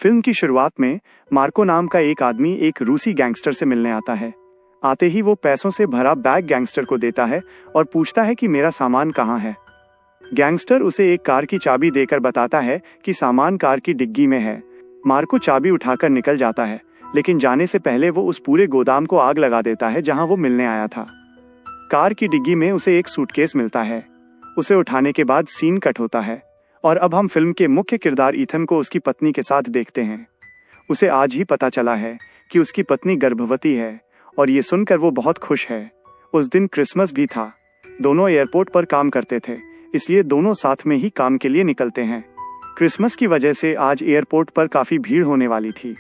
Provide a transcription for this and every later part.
Film की शुरुआत में मार्को नाम का एक आदमी एक रूसी गैंगस्टर से मिलने आता है। आते ही वो पैसों से भरा बैग गैंगस्टर को देता है और पूछता है कि मेरा सामान कहाँ है। गैंगस्टर उसे एक कार की चाबी देकर बताता है कि सामान कार की डिग्गी में है। मार्को चाबी उठाकर निकल जाता है, लेकिन जाने से पहले वो उस पूरे गोदाम को आग लगा देता है जहां वो मिलने आया था। कार की डिग्गी में उसे एक सूटकेस मिलता है। उसे उठाने के बाद सीन कट होता है और अब हम फिल्म के मुख्य किरदार ईथन को उसकी पत्नी के साथ देखते हैं। उसे आज ही पता चला है कि उसकी पत्नी गर्भवती है और ये सुनकर वो बहुत खुश है। उस दिन क्रिसमस भी था। दोनों एयरपोर्ट पर काम करते थे, इसलिए दोनों साथ में ही काम के लिए निकलते हैं। क्रिसमस की वजह से आज एयरपोर्ट पर काफ़ी भीड़ होने वाली थी।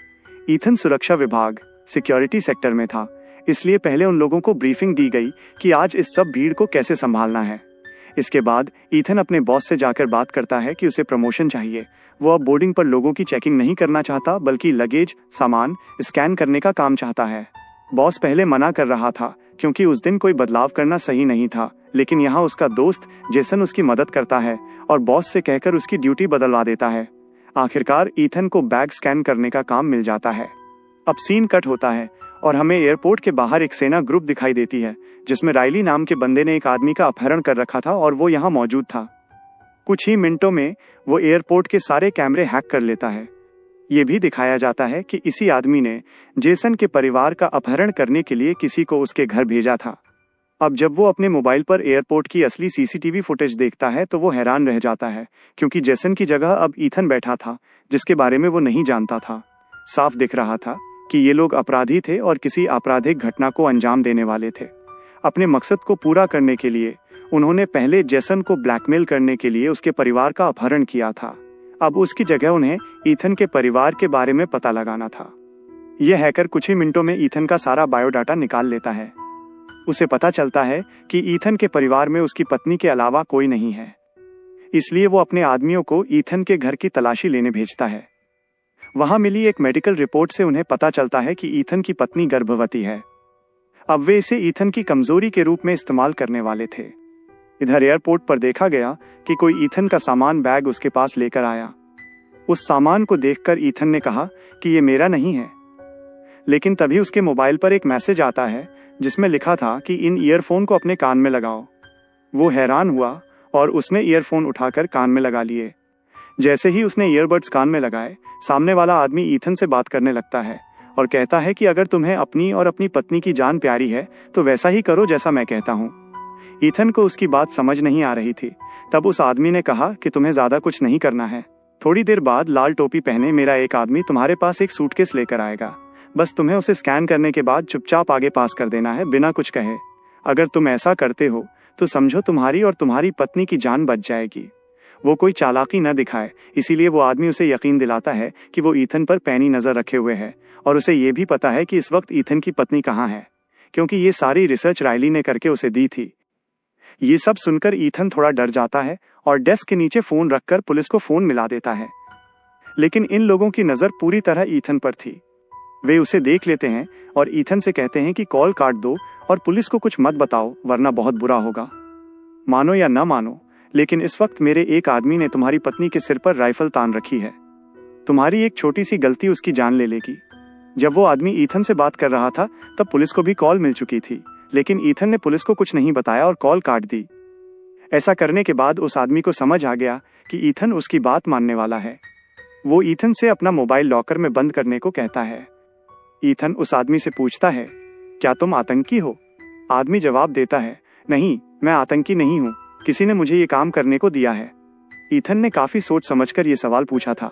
ईथन सुरक्षा विभाग सिक्योरिटी सेक्टर में था, इसलिए पहले उन लोगों को ब्रीफिंग दी गई कि आज इस सब भीड़ को कैसे संभालना है। इसके बाद ईथन अपने बॉस से जाकर बात करता है कि उसे प्रमोशन चाहिए। वो अब बोर्डिंग पर लोगों की चेकिंग नहीं करना चाहता, बल्कि लगेज सामान स्कैन करने का काम चाहता है। बॉस पहले मना कर रहा था क्योंकि उस दिन कोई बदलाव करना सही नहीं था, लेकिन यहाँ उसका दोस्त जेसन उसकी मदद करता है और बॉस से कहकर उसकी ड्यूटी बदलवा देता है। आखिरकार ईथन को बैग स्कैन करने का काम मिल जाता है। अब सीन कट होता है और हमें एयरपोर्ट के बाहर एक सेना ग्रुप दिखाई देती है, जिसमें राइली नाम के बंदे ने एक आदमी का अपहरण कर रखा था और वो यहाँ मौजूद था। कुछ ही मिनटों में वो एयरपोर्ट के सारे कैमरे हैक कर लेता है। ये भी दिखाया जाता है कि इसी आदमी ने जेसन के परिवार का अपहरण करने के लिए किसी को उसके घर भेजा था। अब जब वो अपने मोबाइल पर एयरपोर्ट की असली सीसीटीवी फुटेज देखता है तो वो हैरान रह जाता है, क्योंकि जेसन की जगह अब ईथन बैठा था, जिसके बारे में वो नहीं जानता था। साफ दिख रहा था कि ये लोग अपराधी थे और किसी आपराधिक घटना को अंजाम देने वाले थे। अपने मकसद को पूरा करने के लिए उन्होंने पहले जेसन को ब्लैकमेल करने के लिए उसके परिवार का अपहरण किया था। अब उसकी जगह उन्हें ईथन के परिवार के बारे में पता लगाना था। यह हैकर कुछ ही मिनटों में ईथन का सारा बायोडाटा निकाल लेता है। उसे पता चलता है कि ईथन के परिवार में उसकी पत्नी के अलावा कोई नहीं है, इसलिए वो अपने आदमियों को ईथन के घर की तलाशी लेने भेजता है। वहां मिली एक मेडिकल रिपोर्ट से उन्हें पता चलता है कि ईथन की पत्नी गर्भवती है। अब वे इसे ईथन की कमजोरी के रूप में इस्तेमाल करने वाले थे। इधर एयरपोर्ट पर देखा गया कि कोई ईथन का सामान बैग उसके पास लेकर आया। उस सामान को देखकर ईथन ने कहा कि ये मेरा नहीं है, लेकिन तभी उसके मोबाइल पर एक मैसेज आता है जिसमें लिखा था कि इन ईयरफोन को अपने कान में लगाओ। वो हैरान हुआ और उसने ईयरफोन उठाकर कान में लगा लिए। जैसे ही उसने ईयरबड्स कान में लगाए, सामने वाला आदमी ईथन से बात करने लगता है और कहता है कि अगर तुम्हें अपनी और अपनी पत्नी की जान प्यारी है तो वैसा ही करो जैसा मैं कहता हूँ। ईथन को उसकी बात समझ नहीं आ रही थी। तब उस आदमी ने कहा कि तुम्हें ज्यादा कुछ नहीं करना है। थोड़ी देर बाद लाल टोपी पहने मेरा एक आदमी तुम्हारे पास एक सूटकेस लेकर आएगा। बस तुम्हें उसे स्कैन करने के बाद चुपचाप आगे पास कर देना है, बिना कुछ कहे। अगर तुम ऐसा करते हो तो समझो तुम्हारी और तुम्हारी पत्नी की जान बच जाएगी। वो कोई चालाकी न दिखाए, इसीलिए वो आदमी उसे यकीन दिलाता है कि वो ईथन पर पैनी नजर रखे हुए है और उसे ये भी पता है कि इस वक्त ईथन की पत्नी कहाँ है, क्योंकि ये सारी रिसर्च राइली ने करके उसे दी थी। ये सब सुनकर ईथन थोड़ा डर जाता है और डेस्क के नीचे फोन रखकर पुलिस को फोन मिला देता है। लेकिन इन लोगों की नजर पूरी तरह ईथन पर थी। वे उसे देख लेते हैं और ईथन से कहते हैं कि कॉल काट दो और पुलिस को कुछ मत बताओ, वरना बहुत बुरा होगा। मानो या न मानो, लेकिन इस वक्त मेरे एक आदमी ने तुम्हारी पत्नी के सिर पर राइफल तान रखी है। तुम्हारी एक छोटी सी गलती उसकी जान ले लेगी। जब वो आदमी ईथन से बात कर रहा था तब पुलिस को भी कॉल मिल चुकी थी, लेकिन ईथन ने पुलिस को कुछ नहीं बताया और कॉल काट दी। ऐसा करने के बाद उस आदमी को समझ आ गया कि ईथन उसकी बात मानने वाला है। वो ईथन से अपना मोबाइल लॉकर में बंद करने को कहता है। ईथन उस आदमी से पूछता है, क्या तुम आतंकी हो? आदमी जवाब देता है, नहीं, मैं आतंकी नहीं हूँ, किसी ने मुझे ये काम करने को दिया है। ईथन ने काफी सोच समझकर ये सवाल पूछा था।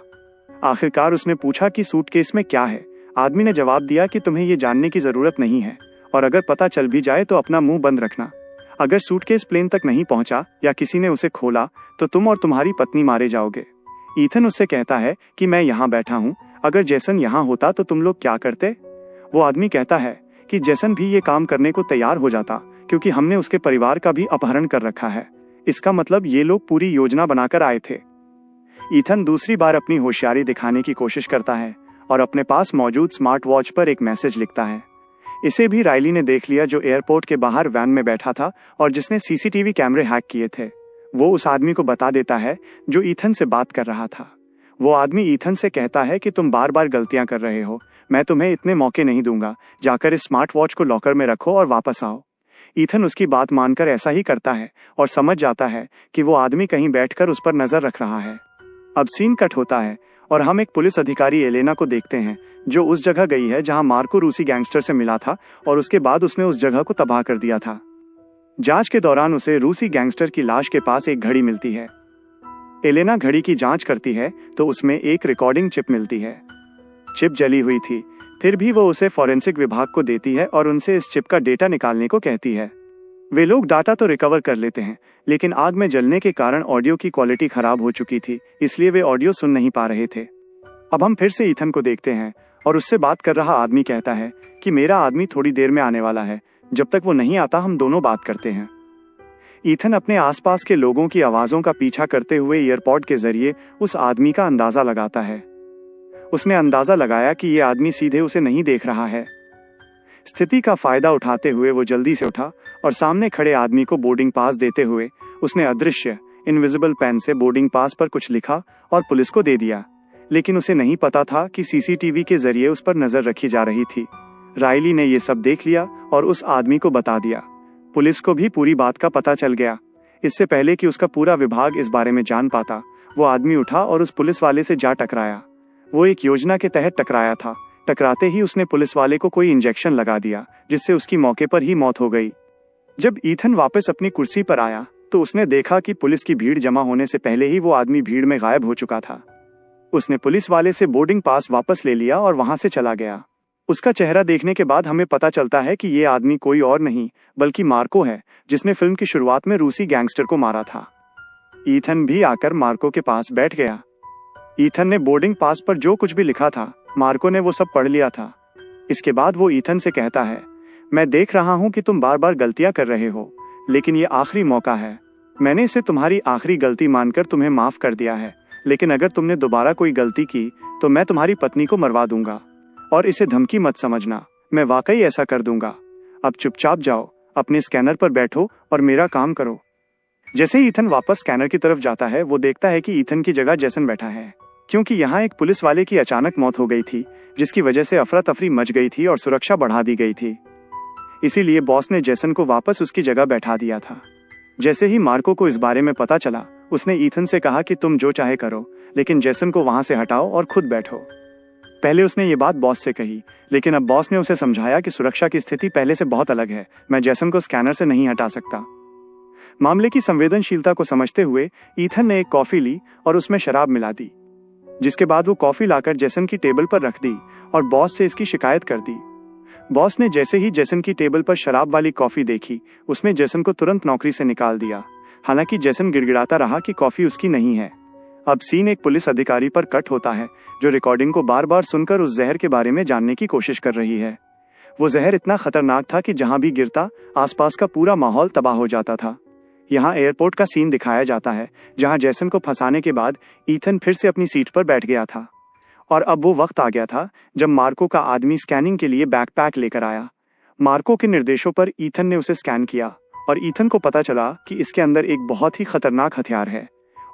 आखिरकार उसने पूछा कि सूटकेस में क्या है। आदमी ने जवाब दिया कि तुम्हें ये जानने की जरूरत नहीं है, और अगर पता चल भी जाए तो अपना मुंह बंद रखना। अगर सूटकेस प्लेन तक नहीं पहुंचा या किसी ने उसे खोला तो तुम और तुम्हारी पत्नी मारे जाओगे। ईथन उससे कहता है कि मैं यहाँ बैठा हूँ, अगर जेसन यहाँ होता तो तुम लोग क्या करते? वो आदमी कहता है कि जेसन भी ये काम करने को तैयार हो जाता, क्योंकि हमने उसके परिवार का भी अपहरण कर रखा है। इसका मतलब ये लोग पूरी योजना बनाकर आए थे। ईथन दूसरी बार अपनी होशियारी दिखाने की कोशिश करता है और अपने पास मौजूद स्मार्ट वॉच पर एक मैसेज लिखता है। इसे भी राइली ने देख लिया, जो एयरपोर्ट के बाहर वैन में बैठा था और जिसने सीसीटीवी कैमरे हैक किए थे। वो उस आदमी को बता देता है जो ईथन से बात कर रहा था। वो आदमी ईथन से कहता है कि तुम बार बार गलतियां कर रहे हो, मैं तुम्हें इतने मौके नहीं दूंगा, जाकर इस स्मार्ट वॉच को लॉकर में रखो और वापस आओ। ईथन उसकी बात मानकर ऐसा ही करता है और समझ जाता है कि वो आदमी कहीं बैठकर उस पर नजर रख रहा है। अब सीन कट होता है और हम एक पुलिस अधिकारी एलेना को देखते हैं, जो उस जगह गई है जहां मार्को रूसी गैंगस्टर से मिला था और उसके बाद उसने उस जगह को तबाह कर दिया था। जांच के दौरान उसे रूसी गैंगस्टर की लाश के पास एक घड़ी मिलती है। एलेना घड़ी की जांच करती है तो उसमें एक रिकॉर्डिंग चिप मिलती है। चिप जली हुई थी, फिर भी वो उसे फॉरेंसिक विभाग को देती है और उनसे इस चिप का डेटा निकालने को कहती है। वे लोग डाटा तो रिकवर कर लेते हैं, लेकिन आग में जलने के कारण ऑडियो की क्वालिटी खराब हो चुकी थी, इसलिए वे ऑडियो सुन नहीं पा रहे थे। अब हम फिर से ईथन को देखते हैं और उससे बात कर रहा आदमी कहता है कि मेरा आदमी थोड़ी देर में आने वाला है, जब तक वो नहीं आता हम दोनों बात करते हैं। ईथन अपने आसपास के लोगों की आवाज़ों का पीछा करते हुए ईयरपॉड के जरिए उस आदमी का अंदाज़ा लगाता है। उसने अंदाज़ा लगाया कि ये आदमी सीधे उसे नहीं देख रहा है। स्थिति का फायदा उठाते हुए वो जल्दी से उठा और सामने खड़े आदमी को बोर्डिंग पास देते हुए उसने अदृश्य इनविजिबल पेन से बोर्डिंग पास पर कुछ लिखा और पुलिस को दे दिया। लेकिन उसे नहीं पता था कि सीसीटीवी के जरिए उस पर नजर रखी जा रही थी। राइली ने ये सब देख लिया और उस आदमी को बता दिया। पुलिस को भी पूरी बात का पता चल गया। इससे पहले कि उसका पूरा विभाग इस बारे में जान पाता, वो आदमी उठा और उस पुलिस वाले से जा टकराया। वो एक योजना के तहत टकराया था। टकराते ही उसने पुलिस वाले को कोई इंजेक्शन लगा दिया, जिससे उसकी मौके पर ही मौत हो गई। जब ईथन वापस अपनी कुर्सी पर आया तो उसने देखा कि पुलिस की भीड़ जमा होने से पहले ही वो आदमी भीड़ में गायब हो चुका था। उसने पुलिस वाले से बोर्डिंग पास वापस ले लिया और वहां से चला गया। उसका चेहरा देखने के बाद हमें पता चलता है कि ये आदमी कोई और नहीं बल्कि मार्को है, जिसने फिल्म की शुरुआत में रूसी गैंगस्टर को मारा था। ईथन भी आकर मार्को के पास बैठ गया। ईथन ने बोर्डिंग पास पर जो कुछ भी लिखा था, मार्को ने वो सब पढ़ लिया था। इसके बाद वो ईथन से कहता है, मैं देख रहा हूं कि तुम बार बार गलतियां कर रहे हो, लेकिन ये आखिरी मौका है। मैंने इसे तुम्हारी आखिरी गलती मानकर तुम्हें माफ कर दिया है, लेकिन अगर तुमने दोबारा कोई गलती की तो मैं तुम्हारी पत्नी को मरवा दूंगा। और इसे धमकी मत समझना, मैं वाकई ऐसा कर दूंगा। अब चुपचाप जाओ, अपने स्कैनर पर बैठो और मेरा काम करो। जैसे ही ईथन वापस स्कैनर की तरफ जाता है, वो देखता है कि ईथन की जगह जैसन बैठा है, क्योंकि यहाँ एक पुलिस वाले की अचानक मौत हो गई थी, जिसकी वजह से अफरा तफरी मच गई थी और सुरक्षा बढ़ा दी गई थी। इसीलिए बॉस ने जैसन को वापस उसकी जगह बैठा दिया था। जैसे ही मार्को को इस बारे में पता चला, उसने ईथन से कहा कि तुम जो चाहे करो, लेकिन जैसन को वहां से हटाओ और खुद बैठो। पहले उसने ये बात बॉस से कही, लेकिन अब बॉस ने उसे समझाया कि सुरक्षा की स्थिति पहले से बहुत अलग है, मैं जैसन को स्कैनर से नहीं हटा सकता। मामले की संवेदनशीलता को समझते हुए ईथन ने एक कॉफी ली और उसमें शराब मिला दी, जिसके बाद वो कॉफी लाकर जैसन की टेबल पर रख दी और बॉस से इसकी शिकायत कर दी। बॉस ने जैसे ही जैसन की टेबल पर शराब वाली कॉफी देखी, उसने जैसन को तुरंत नौकरी से निकाल दिया। हालांकि जैसन गिड़गिड़ाता रहा कि कॉफी उसकी नहीं है। अब सीन एक पुलिस अधिकारी पर कट होता है, जो रिकॉर्डिंग को बार बार सुनकर उस जहर के बारे में जानने की कोशिश कर रही है। वो जहर इतना खतरनाक था कि जहां भी गिरता आसपास का पूरा माहौल तबाह हो जाता था। यहाँ एयरपोर्ट का सीन दिखाया जाता है, जहां जैसन को फंसाने के बाद ईथन फिर से अपनी सीट पर बैठ गया था और अब वो वक्त आ गया था जब मार्को का आदमी स्कैनिंग के लिए बैकपैक लेकर आया। मार्को के निर्देशों पर ईथन ने उसे स्कैन किया और ईथन को पता चला कि इसके अंदर एक बहुत ही खतरनाक हथियार है।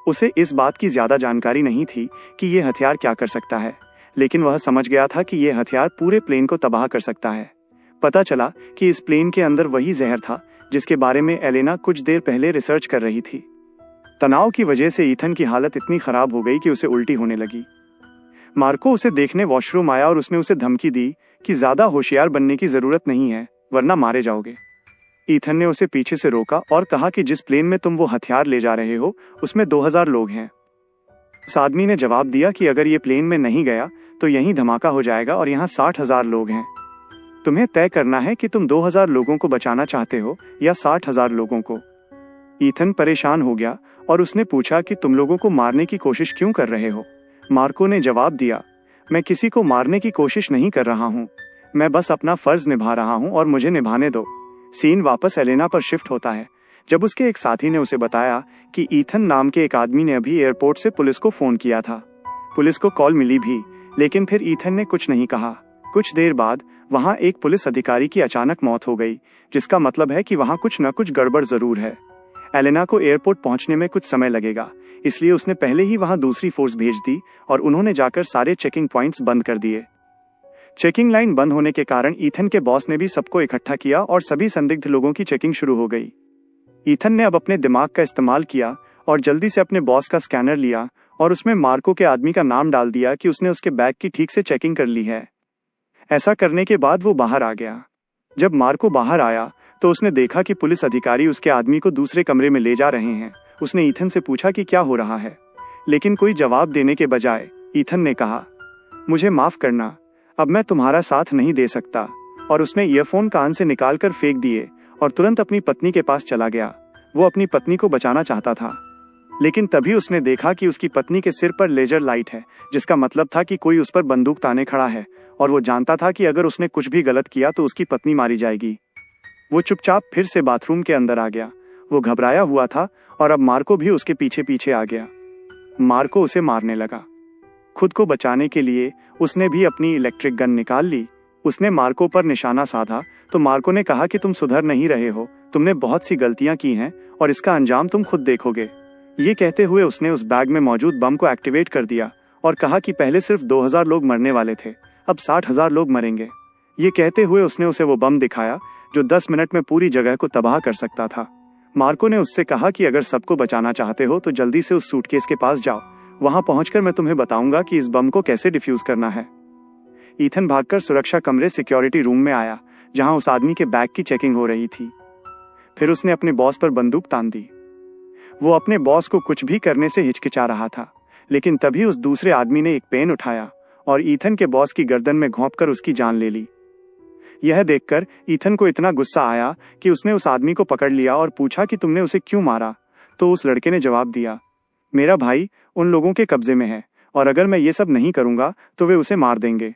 उसे इस बात की ज्यादा जानकारी नहीं थी कि ये हथियार क्या कर सकता है, लेकिन वह समझ गया था कि यह हथियार पूरे प्लेन को तबाह कर सकता है। पता चला कि इस प्लेन के अंदर वही जहर था जिसके बारे में एलेना कुछ देर पहले रिसर्च कर रही थी। तनाव की वजह से ईथन की हालत इतनी खराब हो गई कि उसे उल्टी होने लगी। मार्को उसे देखने वॉशरूम आया और उसने उसे धमकी दी कि ज्यादा होशियार बनने की जरूरत नहीं है, वरना मारे जाओगे। ईथन ने उसे पीछे से रोका और कहा कि जिस प्लेन में तुम वो हथियार ले जा रहे हो उसमें 2000 लोग हैं। उस आदमी ने जवाब दिया कि अगर ये प्लेन में नहीं गया तो यहीं धमाका हो जाएगा और यहाँ 60,000 लोग हैं। तुम्हें तय करना है कि तुम 2000 लोगों को बचाना चाहते हो या 60,000 लोगों को। ईथन परेशान हो गया और उसने पूछा कि तुम लोगों को मारने की कोशिश क्यों कर रहे हो। मार्को ने जवाब दिया, मैं किसी को मारने की कोशिश नहीं कर रहा हूँ, मैं बस अपना फर्ज निभा रहा हूँ और मुझे निभाने दो। सीन वापस एलेना पर शिफ्ट होता है, जब उसके एक साथी ने उसे बताया कि ईथन नाम के एक आदमी ने अभी एयरपोर्ट से पुलिस को फोन किया था। पुलिस को कॉल मिली भी, लेकिन फिर ईथन ने कुछ नहीं कहा। कुछ देर बाद वहां एक पुलिस अधिकारी की अचानक मौत हो गई, जिसका मतलब है कि वहां कुछ न कुछ गड़बड़ जरूर है। एलेना को एयरपोर्ट पहुंचने में कुछ समय लगेगा, इसलिए उसने पहले ही वहां दूसरी फोर्स भेज दी और उन्होंने जाकर सारे चेकिंग पॉइंट्स बंद कर दिए। चेकिंग लाइन बंद होने के कारण ईथन के बॉस ने भी सबको इकट्ठा किया और सभी संदिग्ध लोगों की चेकिंग शुरू हो गई। ईथन ने अब अपने दिमाग का इस्तेमाल किया और जल्दी से अपने बॉस का स्कैनर लिया और उसमें मार्को के आदमी का नाम डाल दिया कि उसने उसके बैग की ठीक से चेकिंग कर ली है। ऐसा करने के बाद वो बाहर आ गया। जब मार्को बाहर आया तो उसने देखा कि पुलिस अधिकारी उसके आदमी को दूसरे कमरे में ले जा रहे हैं। उसने ईथन से पूछा कि क्या हो रहा है, लेकिन कोई जवाब देने के बजाय ईथन ने कहा, मुझे माफ करना, अब मैं तुम्हारा साथ नहीं दे सकता। और उसने ईयरफोन कान से निकालकर फेंक दिए और तुरंत अपनी पत्नी के पास चला गया। वो अपनी पत्नी को बचाना चाहता था, लेकिन तभी उसने देखा कि उसकी पत्नी के सिर पर लेजर लाइट है, जिसका मतलब था कि कोई उस पर बंदूक ताने खड़ा है और वो जानता था कि अगर उसने कुछ भी गलत किया तो उसकी पत्नी मारी जाएगी। वो चुपचाप फिर से बाथरूम के अंदर आ गया। वो घबराया हुआ था और अब मार्को भी उसके पीछे पीछे आ गया। मार्को उसे मारने लगा। खुद को बचाने के लिए उसने भी अपनी इलेक्ट्रिक गन निकाल ली। उसने मार्को पर निशाना साधा तो मार्को ने कहा कि तुम सुधर नहीं रहे हो, तुमने बहुत सी गलतियां की हैं और इसका अंजाम तुम खुद देखोगे। ये कहते हुए उसने उस बैग में मौजूद बम को एक्टिवेट कर दिया और कहा कि पहले सिर्फ 2000 लोग मरने वाले थे, अब 60,000 लोग मरेंगे। ये कहते हुए उसने उसे वो बम दिखाया जो 10 मिनट में पूरी जगह को तबाह कर सकता था। मार्को ने उससे कहा कि अगर सबको बचाना चाहते हो तो जल्दी से उस सूटकेस के पास जाओ, वहां पहुंचकर मैं तुम्हें बताऊंगा कि इस बम को कैसे डिफ्यूज करना है। ईथन भागकर सुरक्षा कमरे सिक्योरिटी रूम में आया, जहां उस आदमी के बैग की चेकिंग हो रही थी। फिर उसने अपने बॉस पर बंदूक तान दी। वो अपने बॉस को कुछ भी करने से हिचकिचा रहा था, लेकिन तभी उस दूसरे आदमी ने एक पेन उठाया और ईथन के बॉस की गर्दन में घोंपकर उसकी जान ले ली। यह देखकर ईथन को इतना गुस्सा आया कि उसने उस आदमी को पकड़ लिया और पूछा कि तुमने उसे क्यों मारा। तो उस लड़के ने जवाब दिया, मेरा भाई उन लोगों के कब्जे में है और अगर मैं ये सब नहीं करूंगा तो वे उसे मार देंगे।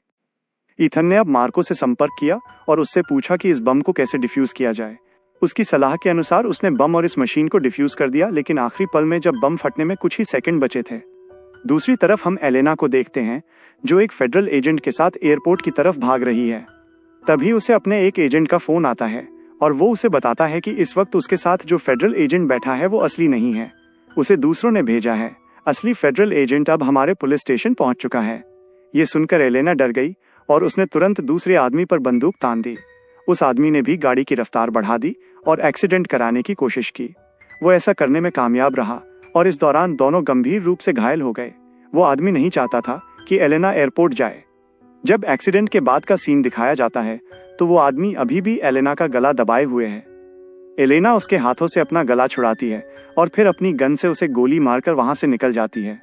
ईथन ने अब मार्को से संपर्क किया और उससे पूछा कि इस बम को कैसे डिफ्यूज किया जाए। उसकी सलाह के अनुसार उसने बम और इस मशीन को डिफ्यूज कर दिया, लेकिन आखिरी पल में जब बम फटने में कुछ ही सेकंड बचे थे। दूसरी तरफ हम एलेना को देखते हैं, जो एक फेडरल एजेंट के साथ एयरपोर्ट की तरफ भाग रही है। तभी उसे अपने एक एजेंट का फोन आता है और वो उसे बताता है कि इस वक्त उसके साथ जो फेडरल एजेंट बैठा है वो असली नहीं है, उसे दूसरों ने भेजा है। असली फेडरल एजेंट अब हमारे पुलिस स्टेशन पहुंच चुका है। ये सुनकर एलेना डर गई और उसने तुरंत दूसरे आदमी पर बंदूक तान दी। उस आदमी ने भी गाड़ी की रफ्तार बढ़ा दी और एक्सीडेंट कराने की कोशिश की। वो ऐसा करने में कामयाब रहा और इस दौरान दोनों गंभीर रूप से घायल हो गए। वो आदमी नहीं चाहता था कि एलेना एयरपोर्ट जाए। जब एक्सीडेंट के बाद का सीन दिखाया जाता है तो वो आदमी अभी भी एलेना का गला दबाए हुए है। एलेना उसके हाथों से अपना गला छुड़ाती है और फिर अपनी गन से उसे गोली मारकर वहां से निकल जाती है।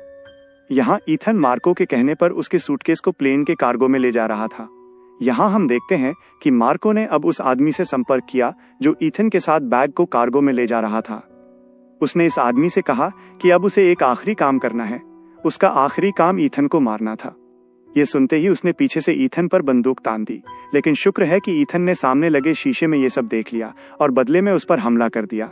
यहाँ ईथन मार्को के कहने पर उसके सूटकेस को प्लेन के कार्गो में ले जा रहा था। यहाँ हम देखते हैं कि मार्को ने अब उस आदमी से संपर्क किया जो ईथन के साथ बैग को कार्गो में ले जा रहा था। उसने इस आदमी से कहा कि अब उसे एक आखिरी काम करना है। उसका आखिरी काम ईथन को मारना था। ये सुनते ही उसने पीछे से ईथन पर बंदूक तान दी, लेकिन शुक्र है कि ईथन ने सामने लगे शीशे में ये सब देख लिया और बदले में उस पर हमला कर दिया।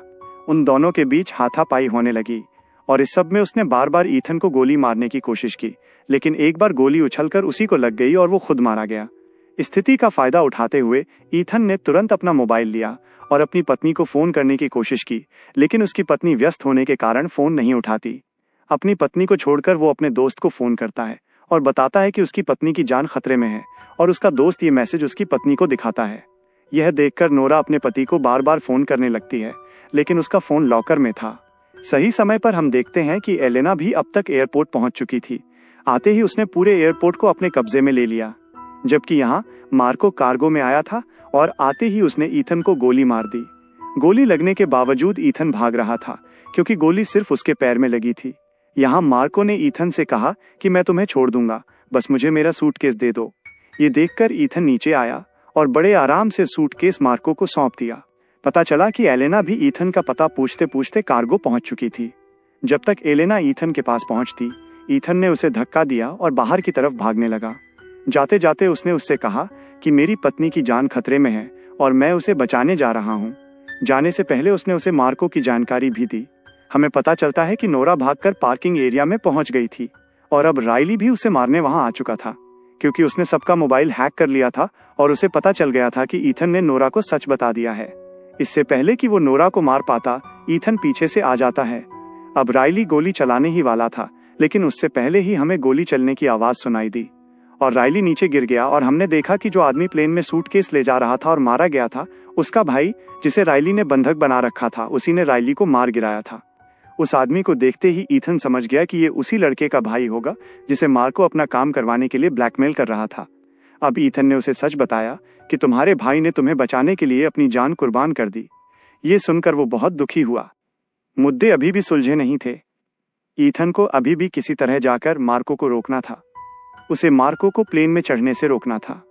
उन दोनों के बीच हाथापाई होने लगी और इस सब में उसने बार बार ईथन को गोली मारने की कोशिश की, लेकिन एक बार गोली उछलकर उसी को लग गई और वो खुद मारा गया। स्थिति का फायदा उठाते हुए ईथन ने तुरंत अपना मोबाइल लिया और अपनी पत्नी को फोन करने की कोशिश की, लेकिन उसकी पत्नी व्यस्त होने के कारण फोन नहीं उठाती। अपनी पत्नी को छोड़कर वो अपने दोस्त को फोन करता है और बताता है कि उसकी पत्नी की जान खतरे में है और उसका दोस्त ये मैसेज उसकी पत्नी को दिखाता है। यह देखकर नोरा अपने पति को बार बार फोन करने लगती है, लेकिन उसका फोन लॉकर में था। सही समय पर हम देखते हैं कि एलेना भी अब तक एयरपोर्ट पहुंच चुकी थी। आते ही उसने पूरे एयरपोर्ट को अपने कब्जे में ले लिया, जबकि यहाँ मार्को कार्गो में आया था और आते ही उसने ईथन को गोली मार दी। गोली लगने के बावजूद ईथन भाग रहा था क्योंकि गोली सिर्फ उसके पैर में लगी थी। यहाँ मार्को ने ईथन से कहा कि मैं तुम्हें छोड़ दूंगा, बस मुझे मेरा सूटकेस दे दो। ये देखकर ईथन नीचे आया और बड़े आराम से सूटकेस मार्को को सौंप दिया। पता चला कि एलेना भी ईथन का पता पूछते पूछते कार्गो पहुंच चुकी थी। जब तक एलेना ईथन के पास पहुंचती, ईथन ने उसे धक्का दिया और बाहर की तरफ भागने लगा। जाते जाते उसने उससे कहा कि मेरी पत्नी की जान खतरे में है और मैं उसे बचाने जा रहा हूँ। जाने से पहले उसने उसे मार्को की जानकारी भी दी। हमें पता चलता है कि नोरा भागकर पार्किंग एरिया में पहुंच गई थी और अब राइली भी उसे मारने वहां आ चुका था, क्योंकि उसने सबका मोबाइल हैक कर लिया था और उसे पता चल गया था कि ईथन ने नोरा को सच बता दिया है। इससे पहले कि वो नोरा को मार पाता, ईथन पीछे से आ जाता है। अब राइली गोली चलाने ही वाला था, लेकिन उससे पहले ही हमें गोली चलने की आवाज सुनाई दी और राइली नीचे गिर गया और हमने देखा कि जो आदमी प्लेन में सूटकेस ले जा रहा था और मारा गया था, उसका भाई, जिसे राइली ने बंधक बना रखा था, उसी ने राइली को मार गिराया था। उस आदमी को देखते ही ईथन समझ गया कि ये उसी लड़के का भाई होगा जिसे मार्को अपना काम करवाने के लिए ब्लैकमेल कर रहा था। अब ईथन ने उसे सच बताया कि तुम्हारे भाई ने तुम्हें बचाने के लिए अपनी जान कुर्बान कर दी। ये सुनकर वो बहुत दुखी हुआ। मुद्दे अभी भी सुलझे नहीं थे। ईथन को अभी भी किसी तरह जाकर मार्को को रोकना था। उसे मार्को को प्लेन में चढ़ने से रोकना था,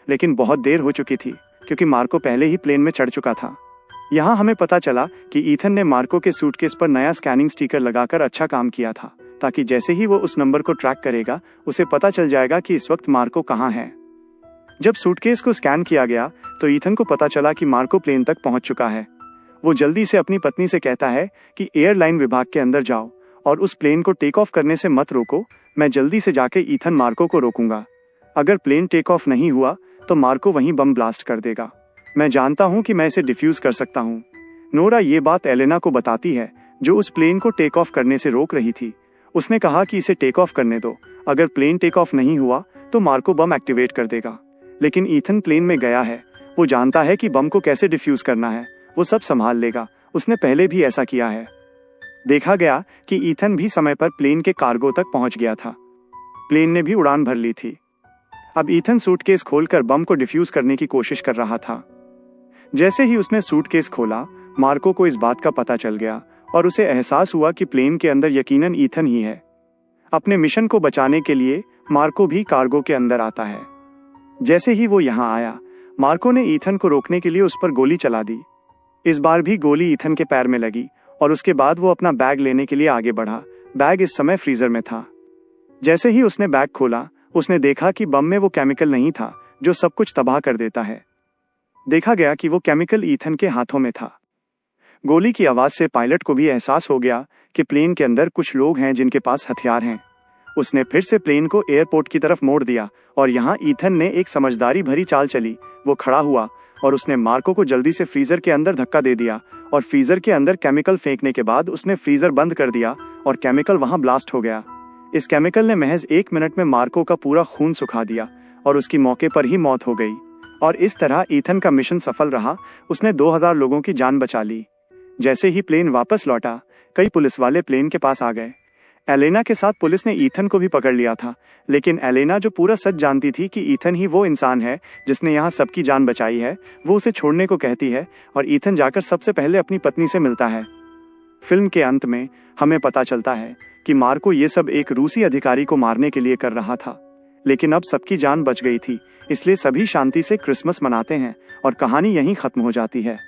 लेकिन बहुत देर हो चुकी थी क्योंकि मार्को पहले ही प्लेन में चढ़ चुका था। यहाँ हमें पता चला कि ईथन ने मार्को के सूटकेस पर नया स्कैनिंग स्टिकर लगाकर अच्छा काम किया था, ताकि जैसे ही वो उस नंबर को ट्रैक करेगा उसे पता चल जाएगा कि इस वक्त मार्को कहाँ है। जब सूटकेस को स्कैन किया गया तो ईथन को पता चला कि मार्को प्लेन तक पहुंच चुका है। वो जल्दी से अपनी पत्नी से कहता है कि एयरलाइन विभाग के अंदर जाओ और उस प्लेन को टेक ऑफ करने से मत रोको। मैं जल्दी से जाके ईथन मार्को को रोकूंगा। अगर प्लेन टेक ऑफ नहीं हुआ तो मार्को वहीं बम ब्लास्ट कर देगा। मैं जानता हूं कि मैं इसे डिफ्यूज कर सकता हूं। नोरा ये बात एलेना को बताती है, जो उस प्लेन को टेक ऑफ करने से रोक रही थी। उसने कहा कि इसे टेक ऑफ करने दो, अगर प्लेन टेक ऑफ नहीं हुआ तो मार्को बम एक्टिवेट कर देगा। लेकिन ईथन प्लेन में गया है, वो जानता है कि बम को कैसे डिफ्यूज करना है, वो सब संभाल लेगा। उसने पहले भी ऐसा किया है। देखा गया कि ईथन भी समय पर प्लेन के कार्गो तक पहुंच गया था। प्लेन ने भी उड़ान भर ली थी। अब ईथन सूटकेस खोलकर बम को डिफ्यूज करने की कोशिश कर रहा था। जैसे ही उसने सूटकेस खोला, मार्को को इस बात का पता चल गया और उसे एहसास हुआ कि प्लेन के अंदर यकीनन ईथन ही है। अपने मिशन को बचाने के लिए मार्को भी कार्गो के अंदर आता है। जैसे ही वो यहाँ आया, मार्को ने ईथन को रोकने के लिए उस पर गोली चला दी। इस बार भी गोली ईथन के पैर में लगी और उसके बाद वो अपना बैग लेने के लिए आगे बढ़ा। बैग इस समय फ्रीजर में था। जैसे ही उसने बैग खोला, उसने देखा कि बम में वो केमिकल नहीं था जो सब कुछ तबाह कर देता है। देखा गया कि वो केमिकल ईथन के हाथों में था। गोली की आवाज से पायलट को भी एहसास हो गया कि प्लेन के अंदर कुछ लोग हैं जिनके पास हथियार हैं। उसने फिर से प्लेन को एयरपोर्ट की तरफ मोड़ दिया और यहाँ ईथन ने एक समझदारी भरी चाल चली। वो खड़ा हुआ और उसने मार्को को जल्दी से फ्रीजर के अंदर धक्का दे दिया और फ्रीजर के अंदर केमिकल फेंकने के बाद उसने फ्रीजर बंद कर दिया और केमिकल वहां ब्लास्ट हो गया। इस केमिकल ने महज 1 मिनट में मार्को का पूरा खून सुखा दिया और उसकी मौके पर ही मौत हो गई। और इस तरह ईथन का मिशन सफल रहा। उसने 2000 लोगों की जान बचा ली। जैसे ही प्लेन वापस लौटा, कई पुलिस वाले प्लेन के पास आ गए। एलेना के साथ पुलिस ने ईथन को भी पकड़ लिया था, लेकिन एलेना जो पूरा सच जानती थी कि ईथन ही वो इंसान है जिसने यहाँ सबकी जान बचाई है, वो उसे छोड़ने को कहती है और ईथन जाकर सबसे पहले अपनी पत्नी से मिलता है। फिल्म के अंत में हमें पता चलता है कि मार्को ये सब एक रूसी अधिकारी को मारने के लिए कर रहा था, लेकिन अब सबकी जान बच गई थी, इसलिए सभी शांति से क्रिसमस मनाते हैं और कहानी यहीं खत्म हो जाती है।